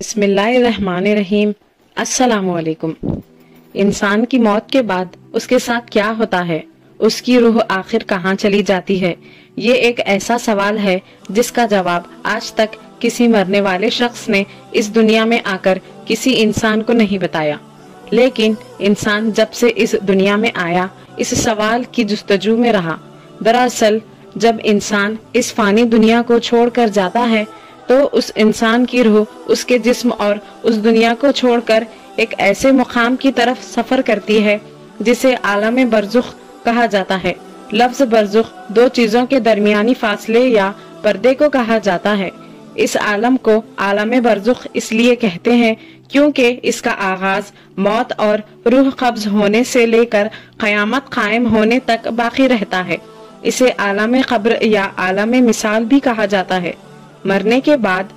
बिस्मिल्लाहिर्रहमानिर्रहीम। अस्सलामुअलैकुम। इंसान की मौत के बाद उसके साथ क्या होता है, उसकी रूह आखिर कहाँ चली जाती है, ये एक ऐसा सवाल है जिसका जवाब आज तक किसी मरने वाले शख्स ने इस दुनिया में आकर किसी इंसान को नहीं बताया। लेकिन इंसान जब से इस दुनिया में आया, इस सवाल की जुस्तजू में रहा। दरअसल जब इंसान इस फानी दुनिया को छोड़कर जाता है तो उस इंसान की रूह उसके जिस्म और उस दुनिया को छोड़कर एक ऐसे मुकाम की तरफ सफर करती है जिसे आलम बरज़ुख कहा जाता है। लफ्ज बरज़ुख दो चीजों के दरमियानी फासले या पर्दे को कहा जाता है। इस आलम को आलम बरज़ुख इसलिए कहते हैं क्योंकि इसका आगाज मौत और रूह कब्ज होने से लेकर क़यामत कायम होने तक बाकी रहता है। इसे आलम क़ब्र या आलम मिसाल भी कहा जाता है। मरने के बाद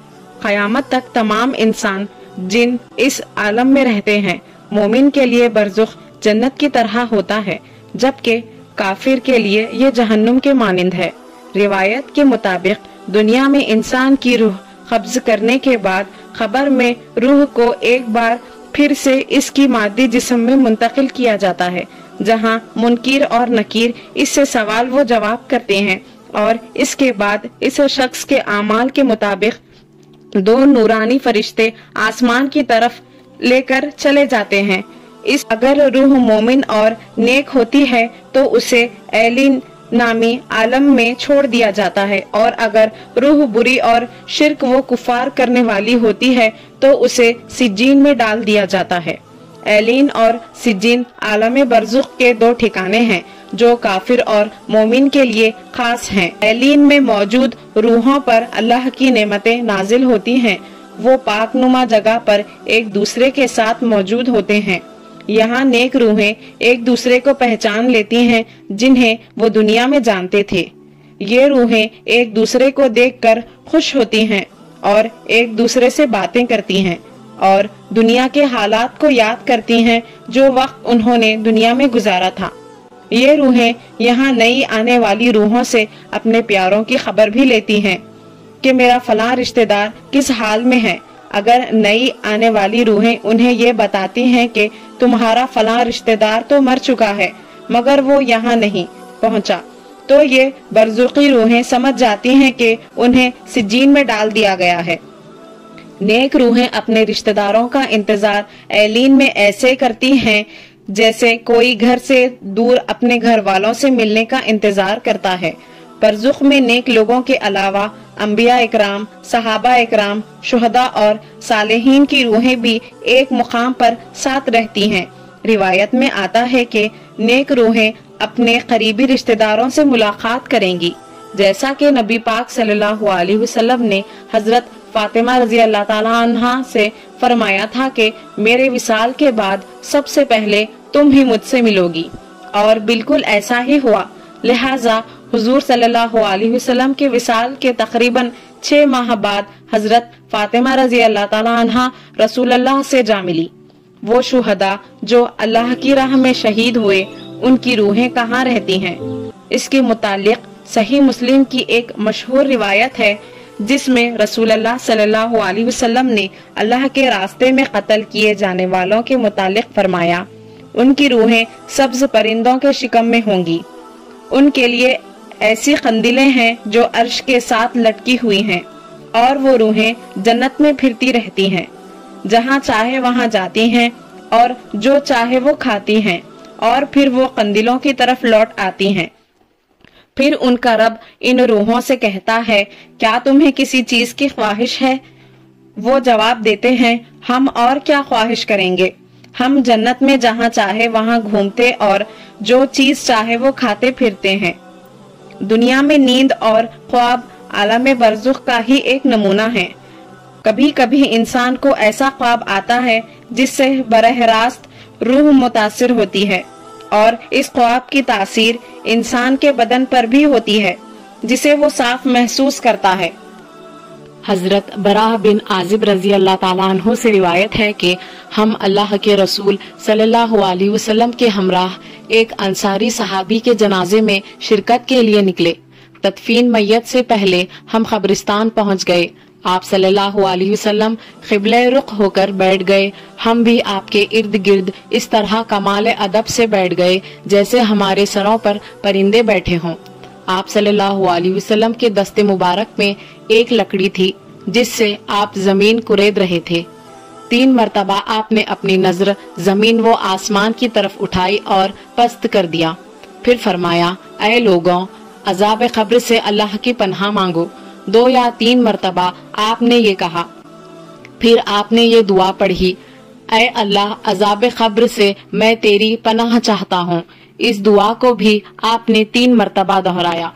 क़यामत तक तमाम इंसान जिन इस आलम में रहते हैं। मोमिन के लिए बरज़ुख जन्नत की तरह होता है, जबकि काफिर के लिए ये जहन्नुम के मानिंद है। रिवायत के मुताबिक दुनिया में इंसान की रूह कब्ज करने के बाद खबर में रूह को एक बार फिर से इसकी मादी जिस्म में मुंतकिल किया जाता है, जहां मुनकीर और नकीर इससे सवाल वो जवाब करते हैं और इसके बाद इस शख्स के आमाल के मुताबिक दो नूरानी फरिश्ते आसमान की तरफ लेकर चले जाते हैं। इस अगर रूह मोमिन और नेक होती है तो उसे एलिन नामी आलम में छोड़ दिया जाता है, और अगर रूह बुरी और शिर्क वो कुफार करने वाली होती है तो उसे सिज्जीन में डाल दिया जाता है। एलिन और सिज्जीन आलम बरज़ुख के दो ठिकाने हैं जो काफिर और मोमिन के लिए खास हैं। एलिन में मौजूद रूहों पर अल्लाह की नेमतें नाजिल होती हैं। वो पाकनुमा जगह पर एक दूसरे के साथ मौजूद होते हैं। यहाँ नेक रूहें एक दूसरे को पहचान लेती हैं जिन्हें वो दुनिया में जानते थे। ये रूहें एक दूसरे को देखकर खुश होती हैं और एक दूसरे से बातें करती हैं और दुनिया के हालात को याद करती हैं जो वक्त उन्होंने दुनिया में गुजारा था। ये रूहें यहाँ नई आने वाली रूहों से अपने प्यारों की खबर भी लेती हैं कि मेरा फलां रिश्तेदार किस हाल में है। अगर नई आने वाली रूहें उन्हें ये बताती हैं कि तुम्हारा फलां रिश्तेदार तो मर चुका है मगर वो यहाँ नहीं पहुँचा, तो ये बरज़ुकी रूहें समझ जाती हैं कि उन्हें सिज्जीन में डाल दिया गया है। नेक रूहें अपने रिश्तेदारों का इंतजार एलीन में ऐसे करती हैं जैसे कोई घर से दूर अपने घर वालों से मिलने का इंतजार करता है। बरज़ुख में नेक लोगों के अलावा अंबिया इकराम, सहाबा इकराम, शुहदा और सालेहीन की रूहें भी एक मुकाम पर साथ रहती हैं। रिवायत में आता है कि नेक रूहें अपने करीबी रिश्तेदारों से मुलाकात करेंगी, जैसा कि नबी पाक सल्लल्लाहु अलैहि वसल्लम ने हजरत फातिमा रज़ी अल्लाह ताला अन्हा से फरमाया था कि मेरे विसाल के बाद सबसे पहले तुम ही मुझसे मिलोगी, और बिल्कुल ऐसा ही हुआ। लिहाजा हुजूर सल्लल्लाहु अलैहि वसल्लम के विसाल के तकरीबन 6 माह बाद हजरत फातिमा रज़ी अल्लाह ताला अन्हा रसूलुल्लाह से जा मिली। वो शुहदा जो अल्लाह की राह में शहीद हुए, उनकी रूहें कहाँ रहती हैं? इसके मुतालिक सही मुस्लिम की एक मशहूर रिवायत है जिसमें रसूलुल्लाह सल्लल्लाहु अलैहि वसल्लम ने अल्लाह के रास्ते में कत्ल किए जाने वालों के मुतालिक फरमाया, उनकी रूहें सब्ज परिंदों के शिकम में होंगी। उनके लिए ऐसी कंदिलें हैं जो अर्श के साथ लटकी हुई हैं, और वो रूहें जन्नत में फिरती रहती हैं, जहाँ चाहे वहाँ जाती हैं और जो चाहे वो खाती हैं, और फिर वो कंदिलों की तरफ लौट आती हैं। फिर उनका रब इन रूहों से कहता है, क्या तुम्हें किसी चीज की ख्वाहिश है? वो जवाब देते हैं, हम और क्या ख्वाहिश करेंगे, हम जन्नत में जहाँ चाहे वहाँ घूमते और जो चीज चाहे वो खाते फिरते हैं। दुनिया में नींद और ख्वाब आलम बरज़ुख का ही एक नमूना है। कभी कभी इंसान को ऐसा ख्वाब आता है जिससे बरह रास्त रूह मुतासिर होती है, और इस ख्वाब की तासीर इंसान के बदन पर भी होती है, जिसे वो साफ महसूस करता है। हजरत बराह बिन आजिब रजी अल्लाह ताला अन्हु से रिवायत है कि हम अल्लाह के रसूल सल्लल्लाहु अलैहि वसल्लम के हमराह एक अंसारी सहाबी के जनाजे में शिरकत के लिए निकले। तदफीन मैयत से पहले हम कब्रिस्तान पहुंच गए आप सल्लल्लाहु अलैहि वसल्लम क़िबला रुख होकर बैठ गए। हम भी आपके इर्द गिर्द इस तरह कमाल अदब से बैठ गए जैसे हमारे सरों पर परिंदे बैठे हों। आप सल्लल्लाहु अलैहि वसल्लम के दस्ते मुबारक में एक लकड़ी थी जिससे आप जमीन कुरेद रहे थे। 3 मरतबा आपने अपनी नजर जमीन व आसमान की तरफ उठाई और पस्त कर दिया। फिर फरमाया, ऐ लोगों, अजाब क़ब्र से अल्लाह की पनाह मांगो। 2 या 3 मरतबा आपने ये कहा। फिर आपने ये दुआ पढ़ी, ऐ अल्लाह, अजाब क़ब्र से मैं तेरी पनाह चाहता हूँ। इस दुआ को भी आपने 3 मरतबा दोहराया।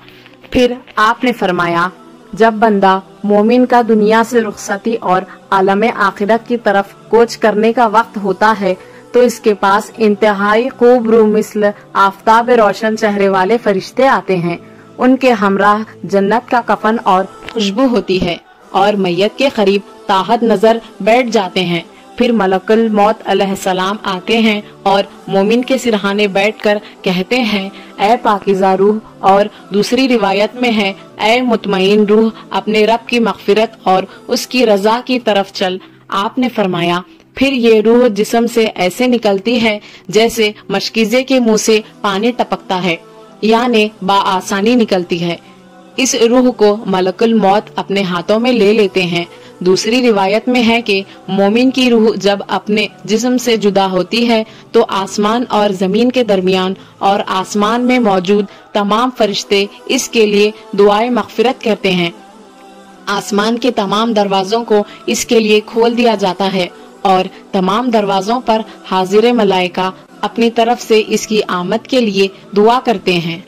फिर आपने फरमाया, जब बंदा मोमिन का दुनिया से रुखसती और आलम आखिरत की तरफ कोच करने का वक्त होता है तो इसके पास इंतहाई खूब रू मिसल आफताब रोशन चेहरे वाले फरिश्ते आते हैं। उनके हमराह जन्नत का कफन और खुशबू होती है और मैयत के करीब ताहत नजर बैठ जाते हैं। फिर मलकुल मौत अलैहिस्सलाम आते हैं और मोमिन के सिरहाने बैठकर कहते हैं, ऐ पाकीज़ा रूह, और दूसरी रिवायत में है, ऐ मुतमईन रूह, अपने रब की मग़फ़िरत और उसकी रजा की तरफ चल। आपने फरमाया, फिर ये रूह जिस्म से ऐसे निकलती है जैसे मशकीज़े के मुंह से पानी टपकता है, यानी बाआसानी निकलती है। इस रूह को मलकुल मौत अपने हाथों में ले लेते हैं। दूसरी रिवायत में है कि मोमिन की रूह जब अपने जिस्म से जुदा होती है तो आसमान और जमीन के दरमियान और आसमान में मौजूद तमाम फरिश्ते इसके लिए दुआए मग़फ़िरत करते हैं। आसमान के तमाम दरवाजों को इसके लिए खोल दिया जाता है और तमाम दरवाजों पर हाजिर मलाइका अपनी तरफ से इसकी आमद के लिए दुआ करते हैं।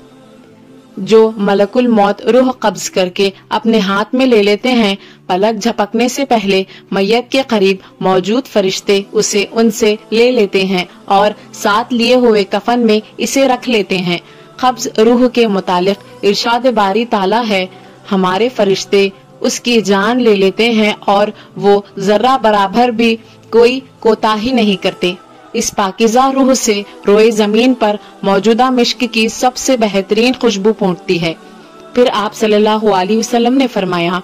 जो मलकुल मौत रूह कब्ज करके अपने हाथ में ले लेते हैं, पलक झपकने से पहले मैयत के करीब मौजूद फरिश्ते उसे उनसे ले लेते हैं और साथ लिए हुए कफन में इसे रख लेते हैं। कब्ज रूह के मुतालिक इरशाद बारी ताला है, हमारे फरिश्ते उसकी जान ले लेते हैं और वो जर्रा बराबर भी कोई कोताही नहीं करते। इस पाकीज़ा रूह से रोए जमीन पर मौजूदा मिश्क की सबसे बेहतरीन खुशबू पहुंचती है। फिर आप सल्लल्लाहु अलैहि वसल्लम ने फरमाया,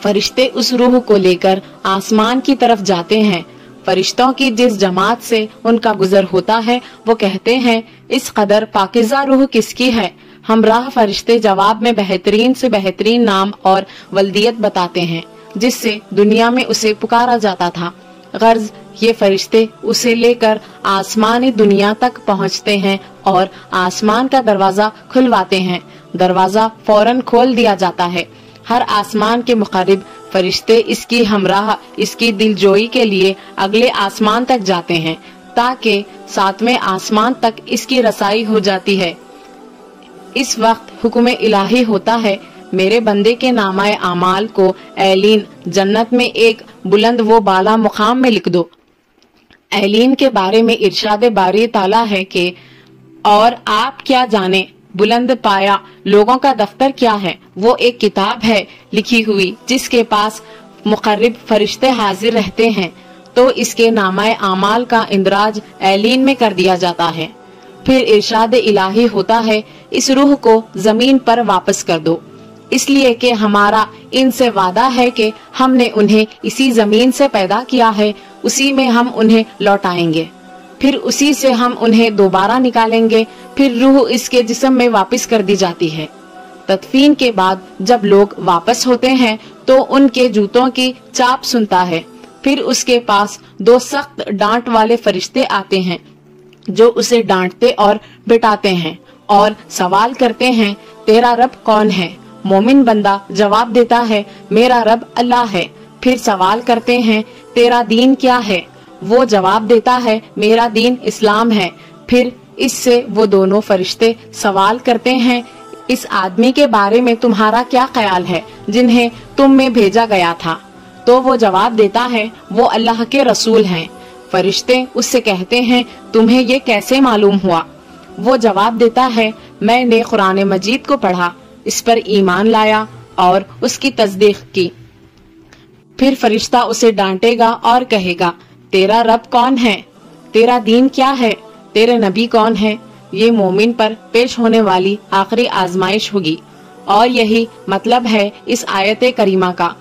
फरिश्ते उस रूह को लेकर आसमान की तरफ जाते हैं। फरिश्तों की जिस जमात से उनका गुजर होता है वो कहते हैं, इस कदर पाकीज़ा रूह किसकी है? हमराह फरिश्ते जवाब में बेहतरीन से बेहतरीन नाम और वल्दियत बताते हैं जिससे दुनिया में उसे पुकारा जाता था। गर्ज ये फरिश्ते उसे लेकर आसमानी दुनिया तक पहुंचते हैं और आसमान का दरवाजा खुलवाते हैं। दरवाजा फौरन खोल दिया जाता है। हर आसमान के मुक़र्रिब फरिश्ते इसकी हमराह इसकी दिलजोई के लिए अगले आसमान तक जाते हैं ताकि 7वें आसमान तक इसकी रसाई हो जाती है। इस वक्त हुक्म इलाही होता है, मेरे बंदे के नामाए आमाल को ऐलीन जन्नत में एक बुलंद वो बाला मुकाम में लिख दो। ऐलीन के बारे में इरशाद बारी ताला है कि और आप क्या जाने बुलंद पाया लोगों का दफ्तर क्या है? वो एक किताब है लिखी हुई जिसके पास मुक़र्रिब फरिश्ते हाजिर रहते हैं, तो इसके नामाए आमाल का इंदराज ऐलीन में कर दिया जाता है। फिर इरशाद इलाही होता है, इस रूह को जमीन पर वापस कर दो, इसलिए कि हमारा इनसे वादा है कि हमने उन्हें इसी जमीन से पैदा किया है, उसी में हम उन्हें लौटाएंगे, फिर उसी से हम उन्हें दोबारा निकालेंगे। फिर रूह इसके जिस्म में वापस कर दी जाती है। तदफीन के बाद जब लोग वापस होते हैं तो उनके जूतों की चाप सुनता है। फिर उसके पास 2 सख्त डांट वाले फरिश्ते आते हैं जो उसे डांटते और बिठाते हैं और सवाल करते हैं, तेरा रब कौन है? मोमिन बंदा जवाब देता है, मेरा रब अल्लाह है। फिर सवाल करते हैं, तेरा दीन क्या है? वो जवाब देता है, मेरा दीन इस्लाम है। फिर इससे वो दोनों फरिश्ते सवाल करते हैं, इस आदमी के बारे में तुम्हारा क्या ख्याल है जिन्हें तुम में भेजा गया था? तो वो जवाब देता है, वो अल्लाह के रसूल हैं। फरिश्ते उससे कहते हैं, तुम्हें ये कैसे मालूम हुआ? वो जवाब देता है, मैंने कुरान मजीद को पढ़ा, इस पर ईमान लाया और उसकी तस्दीक की। फिर फरिश्ता उसे डांटेगा और कहेगा, तेरा रब कौन है? तेरा दीन क्या है? तेरे नबी कौन है? ये मोमिन पर पेश होने वाली आखिरी आजमाइश होगी और यही मतलब है इस आयत करीमा का।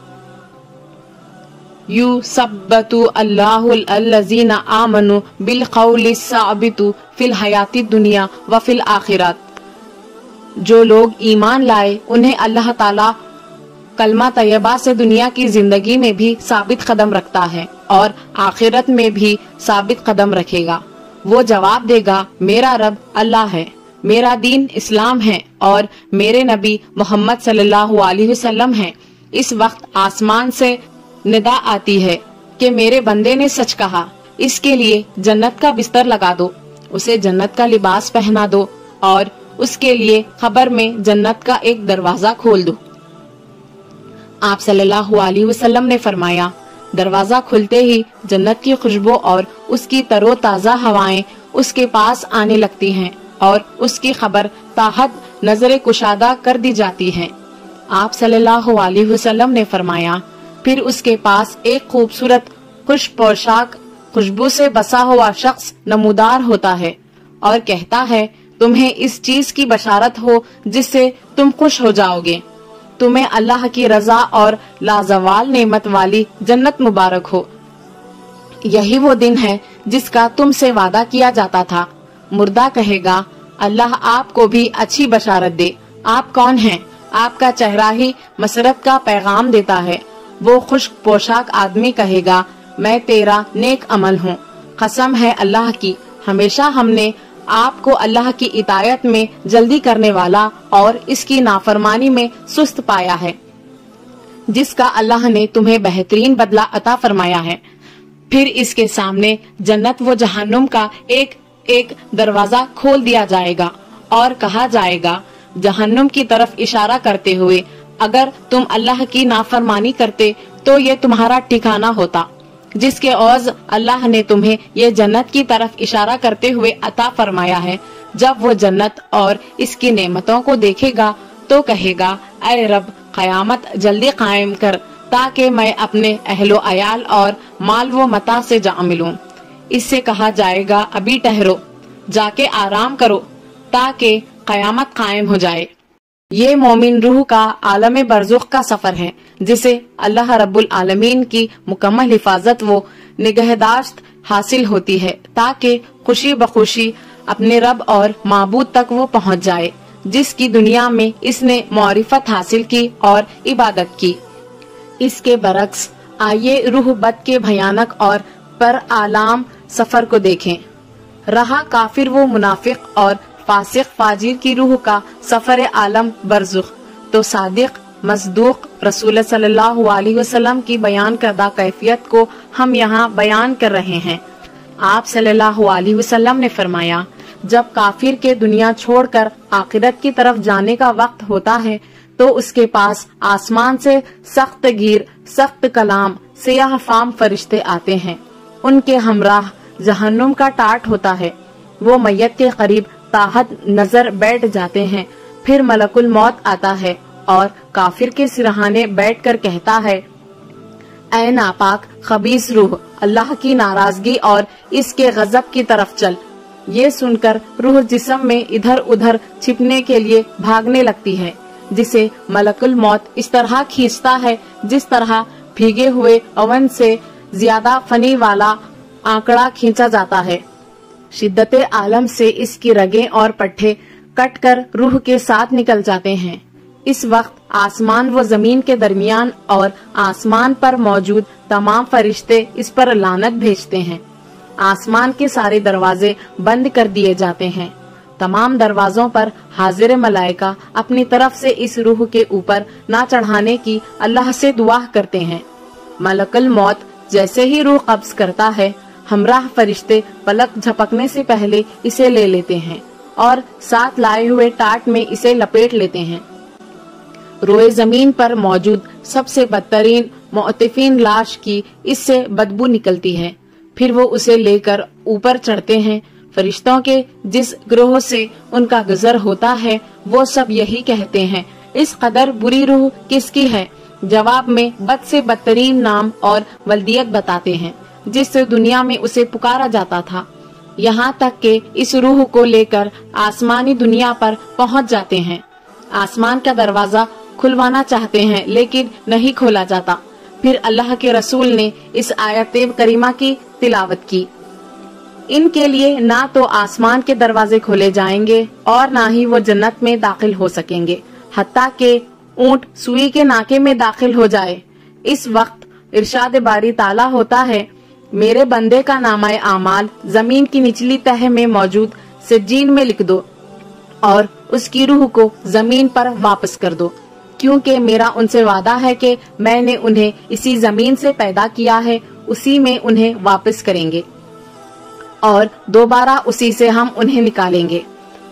युसब्बितु अल्लाहुल लज़ीना आमनु बिल क़ौलि साबितु फिल हयाती दुनिया व फिल आखिरत। जो लोग ईमान लाए उन्हें अल्लाह ताला कलमा तैयबा से दुनिया की जिंदगी में भी साबित कदम रखता है और आखिरत में भी साबित कदम रखेगा। वो जवाब देगा, मेरा रब अल्लाह है, मेरा दीन इस्लाम है और मेरे नबी मोहम्मद सल्लल्लाहु अलैहि वसल्लम हैं। इस वक्त आसमान से निदा आती है कि मेरे बंदे ने सच कहा, इसके लिए जन्नत का बिस्तर लगा दो, उसे जन्नत का लिबास पहना दो और उसके लिए खबर में जन्नत का एक दरवाजा खोल दो। आप सल्लल्लाहु अलैहि वसल्लम ने फरमाया, दरवाजा खुलते ही जन्नत की खुशबू और उसकी तरोताजा हवाएं उसके पास आने लगती हैं और उसकी खबर ताहत नजरे कुशादा कर दी जाती है। आप सल्लल्लाहु अलैहि वसल्लम ने फरमाया, फिर उसके पास एक खूबसूरत खुश पोशाक खुशबू से बसा हुआ शख्स नमूदार होता है और कहता है, तुम्हें इस चीज की बशारत हो जिससे तुम खुश हो जाओगे, तुम्हें अल्लाह की रजा और लाजवाल नेमत वाली जन्नत मुबारक हो। यही वो दिन है जिसका तुमसे वादा किया जाता था। मुर्दा कहेगा, अल्लाह आपको भी अच्छी बशारत दे। आप कौन हैं? आपका चेहरा ही मसरत का पैगाम देता है। वो खुश पोशाक आदमी कहेगा, मैं तेरा नेक अमल हूँ, कसम है अल्लाह की, हमेशा हमने आपको अल्लाह की इतायत में जल्दी करने वाला और इसकी नाफरमानी में सुस्त पाया है, जिसका अल्लाह ने तुम्हें बेहतरीन बदला अता फरमाया है। फिर इसके सामने जन्नत व जहन्नुम का एक एक दरवाजा खोल दिया जाएगा और कहा जाएगा, जहन्नुम की तरफ इशारा करते हुए, अगर तुम अल्लाह की नाफरमानी करते तो ये तुम्हारा ठिकाना होता, जिसके औज अल्लाह ने तुम्हें ये जन्नत की तरफ इशारा करते हुए अता फरमाया है। जब वो जन्नत और इसकी नेमतों को देखेगा तो कहेगा, ऐ रब, कयामत जल्दी कायम कर ताकि मैं अपने अहलो अयाल और माल व मता से जा मिलूं। इससे कहा जाएगा, अभी ठहरो, जाके आराम करो ताकि कयामत कायम हो जाए। ये मोमिन रूह का आलम बरज़ुख का सफर है, जिसे अल्लाह रब्बुल आलमीन की मुकम्मल हिफाजत व निगहदाश्त हासिल होती है ताकि खुशी बखुशी अपने रब और माबूद तक वो पहुंच जाए, जिसकी दुनिया में इसने मारिफत हासिल की और इबादत की। इसके बरक्स आइए रूह बद के भयानक और पर आलाम सफर को देखें। रहा काफिर वो मुनाफिक और फासिक फाजिर की रूह का सफर आलम बरज़ुख, तो सादिक मसदूक रसूल सल्लल्लाहु अलैहि वसल्लम की बयान करदा कैफियत को हम यहाँ बयान कर रहे हैं। आप सल्लल्लाहु अलैहि वसल्लम ने फरमाया, जब काफिर के दुनिया छोड़कर आखिरत की तरफ जाने का वक्त होता है तो उसके पास आसमान से सख्त गिर सख्त कलाम सियाह फाम फरिश्ते आते हैं। उनके हमराह जहन्नुम का टाट होता है। वो मैयत के करीब ताहत नजर बैठ जाते हैं। फिर मलकुल मौत आता है और काफिर के सिरहाने बैठकर कहता है, ऐ नापाक खबीस रूह, अल्लाह की नाराजगी और इसके गजब की तरफ चल। ये सुनकर रूह जिस्म में इधर उधर छिपने के लिए भागने लगती है, जिसे मलकुल मौत इस तरह खींचता है जिस तरह भीगे हुए ओवन से ज्यादा फनी वाला आंकड़ा खींचा जाता है। शिद्दते आलम से इसकी रगें और पट्टे कटकर रूह के साथ निकल जाते हैं। इस वक्त आसमान व जमीन के दरमियान और आसमान पर मौजूद तमाम फरिश्ते इस पर लानत भेजते हैं। आसमान के सारे दरवाजे बंद कर दिए जाते हैं। तमाम दरवाजों पर हाजिर मलाइका अपनी तरफ से इस रूह के ऊपर ना चढ़ाने की अल्लाह से दुआ करते हैं। मलकुल मौत जैसे ही रूह कब्ज करता है, हमराह फरिश्ते पलक झपकने से पहले इसे ले लेते हैं और साथ लाए हुए टाट में इसे लपेट लेते हैं। रोए जमीन पर मौजूद सबसे बदतरीन मुअत्तिफीन लाश की इससे बदबू निकलती है। फिर वो उसे लेकर ऊपर चढ़ते हैं। फरिश्तों के जिस ग्रोह से उनका गुजर होता है वो सब यही कहते हैं, इस कदर बुरी रूह किसकी है? जवाब में बद से बदतरीन नाम और वल्दियत बताते हैं जिससे दुनिया में उसे पुकारा जाता था। यहाँ तक कि इस रूह को लेकर आसमानी दुनिया पर पहुँच जाते हैं। आसमान का दरवाजा खुलवाना चाहते हैं लेकिन नहीं खोला जाता। پھر اللہ کے رسول نے اس آیت کریمہ کی تلاوت کی۔ ان کے لیے نہ تو آسمان کے دروازے کھولے جائیں گے اور نہ ہی وہ جنت میں داخل ہو سکیں گے، حتیٰ کہ اونٹ سوئی کے ناکے میں داخل ہو جائے۔ اس وقت ارشاد باری تعالیٰ ہوتا ہے، میرے بندے کا نامہ اعمال زمین کی نچلی تہہ میں موجود سجین میں لکھ دو اور اس کی روح کو زمین پر واپس کر دو، کیونکہ میرا ان سے وعدہ ہے کہ میں نے انہیں اسی زمین سے پیدا کیا ہے، اسی میں انہیں واپس کریں گے اور دوبارہ اسی سے ہم انہیں نکالیں گے۔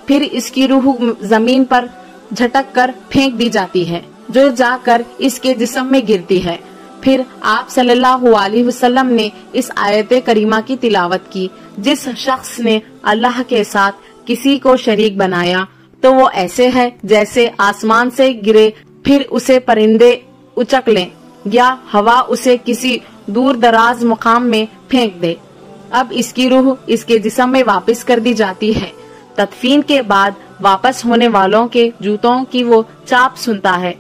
پھر اس کی روح زمین پر جھٹک کر پھینک دی جاتی ہے، جو جا کر اس کے جسم میں گرتی ہے۔ پھر آپ صلی اللہ علیہ وسلم نے اس آیت کریمہ کی تلاوت کی، جس شخص نے اللہ کے ساتھ کسی کو شریک بنایا تو وہ ایسے ہے جیسے آسمان سے گرے پھر اسے پرندے اچک لیں یا ہوا اسے کسی دور دراز مقام میں پھینک دے۔ اب اس کی روح اس کے جسم میں واپس کر دی جاتی ہے۔ تدفین کے بعد واپس ہونے والوں کے جوتوں کی وہ چاپ سنتا ہے۔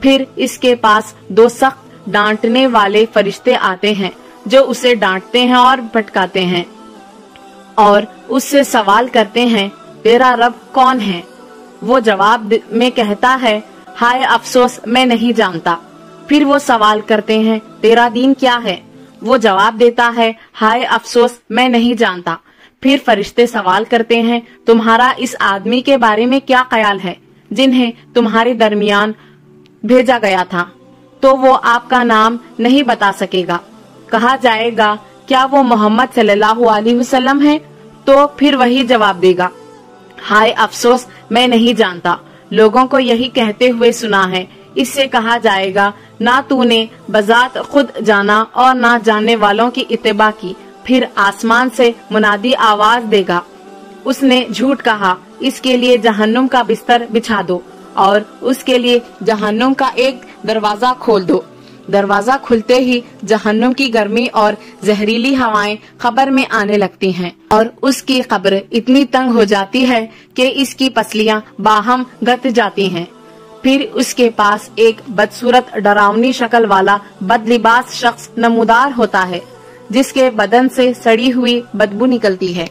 پھر اس کے پاس دو سخت ڈانٹنے والے فرشتے آتے ہیں جو اسے ڈانٹتے ہیں اور پھٹکاتے ہیں اور اس سے سوال کرتے ہیں، تیرا رب کون ہے؟ وہ جواب میں کہتا ہے، ہائے افسوس میں نہیں جانتا۔ پھر وہ سوال کرتے ہیں، تیرا دین کیا ہے؟ وہ جواب دیتا ہے، ہائے افسوس میں نہیں جانتا۔ پھر فرشتے سوال کرتے ہیں، تمہارا اس آدمی کے بارے میں کیا خیال ہے جنہیں تمہارے درمیان بھیجا گیا تھا؟ تو وہ آپ کا نام نہیں بتا سکے گا۔ کہا جائے گا، کیا وہ محمد صلی اللہ علیہ وسلم ہے؟ تو پھر وہی جواب دے گا، ہائے افسوس میں نہیں جانتا۔ لوگوں کو یہی کہتے ہوئے سنا ہے۔ اس سے کہا جائے گا، نہ تو نے بذات خود جانا اور نہ جاننے والوں کی اتباع کی۔ پھر آسمان سے منادی آواز دے گا، اس نے جھوٹ کہا، اس کے لیے جہنم کا بستر بچھا دو اور اس کے لیے جہنم کا ایک دروازہ کھول دو۔ دروازہ کھلتے ہی جہنم کی گرمی اور زہریلی ہوائیں قبر میں آنے لگتی ہیں اور اس کی قبر اتنی تنگ ہو جاتی ہے کہ اس کی پسلیاں باہم گت جاتی ہیں۔ پھر اس کے پاس ایک بدصورت ڈراؤنی شکل والا بد لباس شخص نمودار ہوتا ہے، جس کے بدن سے سڑی ہوئی بدبو نکلتی ہے۔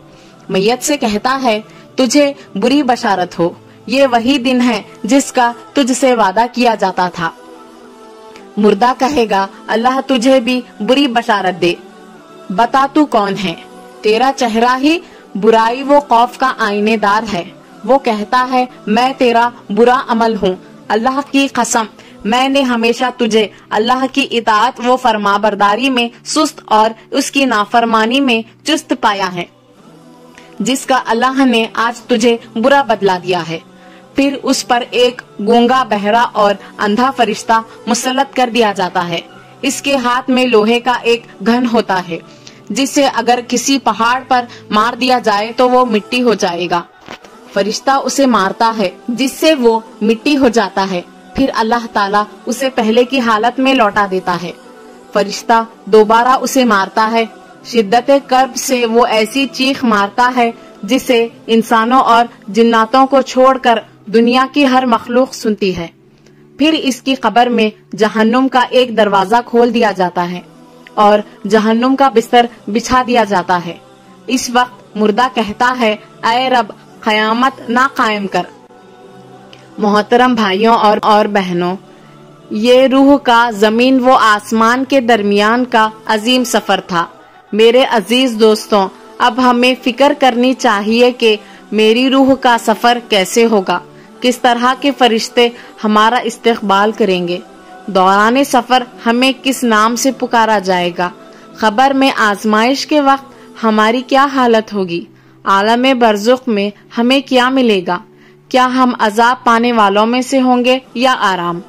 میت سے کہتا ہے، تجھے بری بشارت ہو، یہ وہی دن ہے جس کا تجھ سے وعدہ کیا جاتا تھا۔ مردہ کہے گا، اللہ تجھے بھی بری بشارت دے، بتا تو کون ہے؟ تیرا چہرہ ہی برائی و خوف کا آئینے دار ہے۔ وہ کہتا ہے، میں تیرا برا عمل ہوں، اللہ کی قسم میں نے ہمیشہ تجھے اللہ کی اطاعت و فرما برداری میں سست اور اس کی نافرمانی میں چست پایا ہے، جس کا اللہ نے آج تجھے برا بدلا دیا ہے۔ پھر اس پر ایک گونگا، بہرا اور اندھا فرشتہ مسلط کر دیا جاتا ہے۔ اس کے ہاتھ میں لوہے کا ایک گھن ہوتا ہے، جسے اگر کسی پہاڑ پر مار دیا جائے تو وہ مٹی ہو جائے گا۔ فرشتہ اسے مارتا ہے جس سے وہ مٹی ہو جاتا ہے، پھر اللہ تعالیٰ اسے پہلے کی حالت میں لوٹا دیتا ہے۔ فرشتہ دوبارہ اسے مارتا ہے، شدت کرب سے وہ ایسی چیخ مارتا ہے جسے انسانوں اور جناتوں کو چھوڑ کر دنیا کی ہر مخلوق سنتی ہے۔ پھر اس کی قبر میں جہنم کا ایک دروازہ کھول دیا جاتا ہے اور جہنم کا بستر بچھا دیا جاتا ہے۔ اس وقت مردہ کہتا ہے، اے رب قیامت نہ قائم کر۔ محترم بھائیوں اور بہنوں، یہ روح کا زمین و آسمان کے درمیان کا عظیم سفر تھا۔ میرے عزیز دوستوں، اب ہمیں فکر کرنی چاہیے کہ میری روح کا سفر کیسے ہوگا، کس طرح کے فرشتے ہمارا استقبال کریں گے، دوران سفر ہمیں کس نام سے پکارا جائے گا، خبر میں آزمائش کے وقت ہماری کیا حالت ہوگی، عالم برزخ میں ہمیں کیا ملے گا، کیا ہم عذاب پانے والوں میں سے ہوں گے یا آرام۔